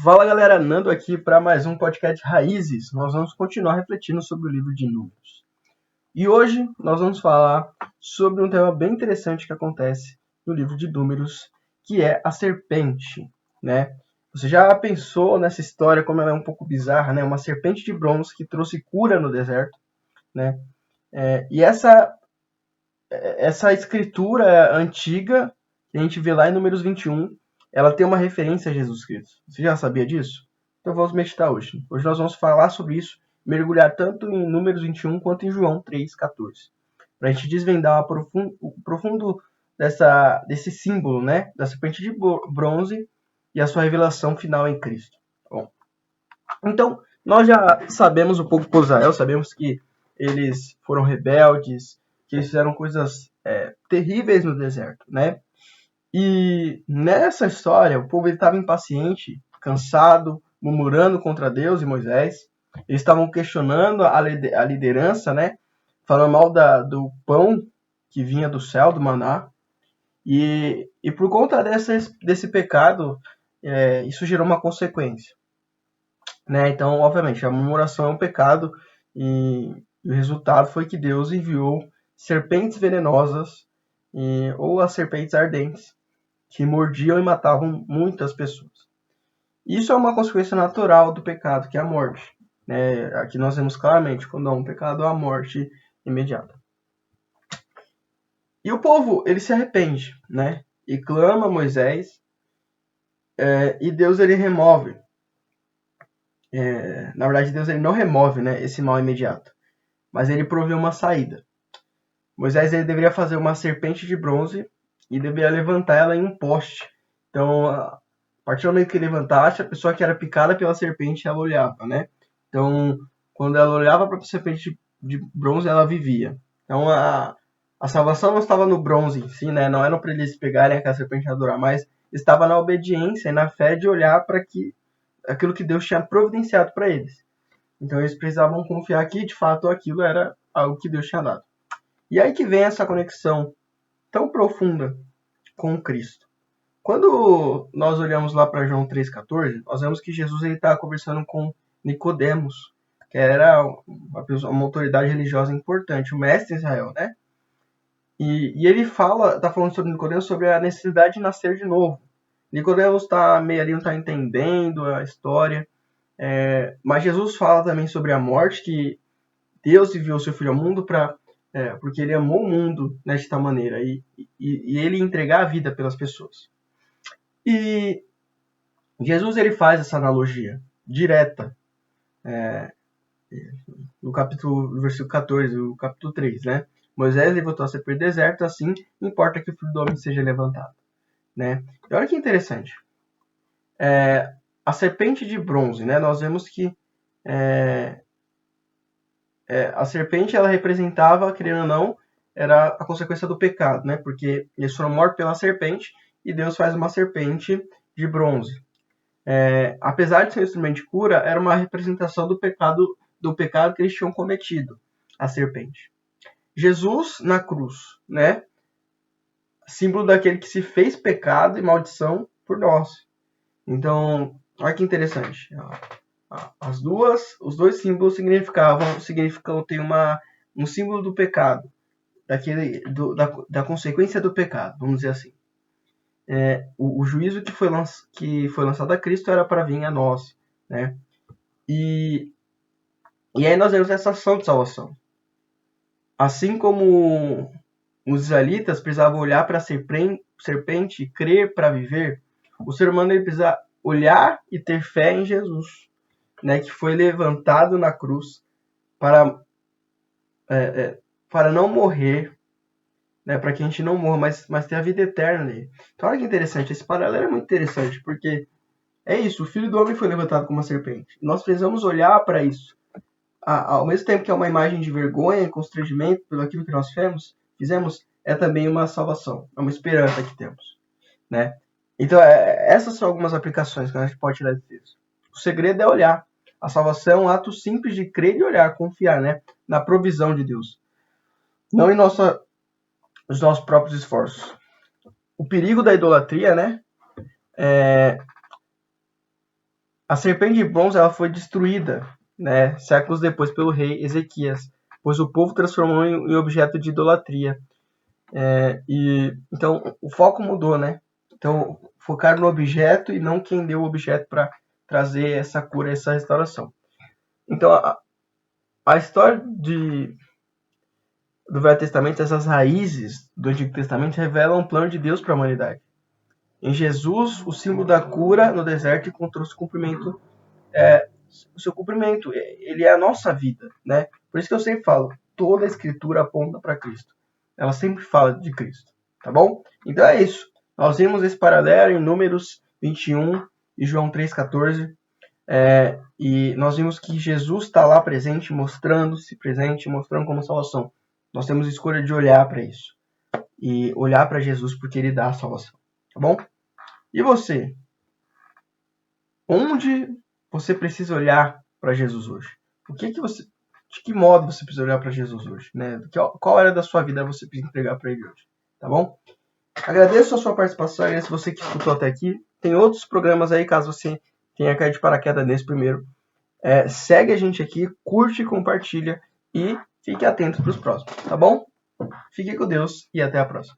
Fala galera, Nando aqui para mais um podcast Raízes. Nós vamos continuar refletindo sobre o livro de Números. E hoje nós vamos falar sobre um tema bem interessante que acontece no livro de Números, que é a serpente, né? Você já pensou nessa história como ela é um pouco bizarra, né? Uma serpente de bronze que trouxe cura no deserto, né? E essa escritura antiga que a gente vê lá em Números 21, ela tem uma referência a Jesus Cristo. Você já sabia disso? Então vamos meditar hoje. Hoje nós vamos falar sobre isso, mergulhar tanto em Números 21 quanto em João 3,14. Para a gente desvendar o profundo desse símbolo, né? Da serpente de bronze e a sua revelação final em Cristo. Bom, então, nós já sabemos um pouco por Israel, sabemos que eles foram rebeldes, que eles fizeram coisas terríveis no deserto, né? E nessa história, o povo estava impaciente, cansado, murmurando contra Deus e Moisés. Eles estavam questionando a liderança, né? Falando mal do pão que vinha do céu, do maná. E por conta desse pecado, isso gerou uma consequência, né? Então, obviamente, a murmuração é um pecado e o resultado foi que Deus enviou serpentes venenosas ou as serpentes ardentes que mordiam e matavam muitas pessoas. Isso é uma consequência natural do pecado, que é a morte, né? Aqui nós vemos claramente, quando há um pecado, há a morte imediata. E o povo, ele se arrepende, né? E clama a Moisés, e Deus, ele remove. Na verdade, Deus, ele não remove, né, esse mal imediato, mas ele provê uma saída. Moisés, ele deveria fazer uma serpente de bronze e deveria levantar ela em um poste. Então, a partir do momento que ele levantasse, a pessoa que era picada pela serpente, ela olhava, né? Então, quando ela olhava para a serpente de bronze, ela vivia. Então, a salvação não estava no bronze em si, né? Não era para eles pegarem aquela serpente e adorar, mas estava na obediência e na fé de olhar para aquilo que Deus tinha providenciado para eles. Então, eles precisavam confiar que, de fato, aquilo era algo que Deus tinha dado. E aí que vem essa conexão tão profunda com Cristo. Quando nós olhamos lá para João 3,14, nós vemos que Jesus está conversando com Nicodemos, que era uma autoridade religiosa importante, o mestre de Israel, né? E ele está falando sobre Nicodemos, sobre a necessidade de nascer de novo. Nicodemos está meio ali, não está entendendo a história, mas Jesus fala também sobre a morte, que Deus enviou seu Filho ao mundo porque ele amou o mundo desta maneira e ele entregar a vida pelas pessoas. E Jesus, ele faz essa analogia direta no versículo 14, o capítulo 3, né? Moisés levantou a serpente do deserto, assim importa que o Filho do Homem seja levantado, né? E olha que interessante. A serpente de bronze, né? Nós vemos que a serpente, ela representava, querendo ou não, era a consequência do pecado, né? Porque eles foram mortos pela serpente e Deus faz uma serpente de bronze. Apesar de ser um instrumento de cura, era uma representação do pecado que eles tinham cometido, a serpente. Jesus na cruz, né? Símbolo daquele que se fez pecado e maldição por nós. Então, olha que interessante. Os dois símbolos significam ter um símbolo do pecado, da consequência do pecado, vamos dizer assim. O juízo que foi lançado a Cristo era para vir a nós, né? E aí nós vemos essa ação de salvação. Assim como os israelitas precisavam olhar para a serpente e crer para viver, o ser humano ele precisa olhar e ter fé em Jesus, né, que foi levantado na cruz para não morrer, né, para que a gente não morra, mas ter a vida eterna nele. Então olha que interessante, esse paralelo é muito interessante, porque é isso, o Filho do Homem foi levantado como uma serpente. Nós precisamos olhar para isso. Ao mesmo tempo que é uma imagem de vergonha e constrangimento pelo aquilo que nós fizemos, é também uma salvação, é uma esperança que temos, né? Então, essas são algumas aplicações que a gente pode tirar disso. O segredo é olhar. A salvação é um ato simples de crer e olhar, confiar, né, na provisão de Deus, não em os nossos próprios esforços. O perigo da idolatria, né, A serpente de bronze ela foi destruída, né, séculos depois pelo rei Ezequias, pois o povo transformou em objeto de idolatria. E então o foco mudou, né? Então focar no objeto e não quem deu o objeto para trazer essa cura, essa restauração. Então a história do Velho Testamento, essas raízes do Antigo Testamento revelam um plano de Deus para a humanidade. Em Jesus, o símbolo da cura no deserto encontrou seu cumprimento. Ele é a nossa vida, né? Por isso que eu sempre falo, toda a Escritura aponta para Cristo. Ela sempre fala de Cristo, tá bom? Então é isso. Nós vimos esse paralelo em Números 21 e João 3,14. E nós vimos que Jesus está lá presente, mostrando-se presente, mostrando como salvação. Nós temos a escolha de olhar para isso. E olhar para Jesus porque ele dá a salvação. Tá bom? E você? Onde você precisa olhar para Jesus hoje? De que modo você precisa olhar para Jesus hoje? Né? Qual área da sua vida você precisa entregar para ele hoje? Tá bom? Agradeço a sua participação, agradeço você que escutou até aqui. Tem outros programas aí, caso você tenha caído de paraquedas nesse primeiro. Segue a gente aqui, curte, compartilha e fique atento para os próximos, tá bom? Fique com Deus e até a próxima.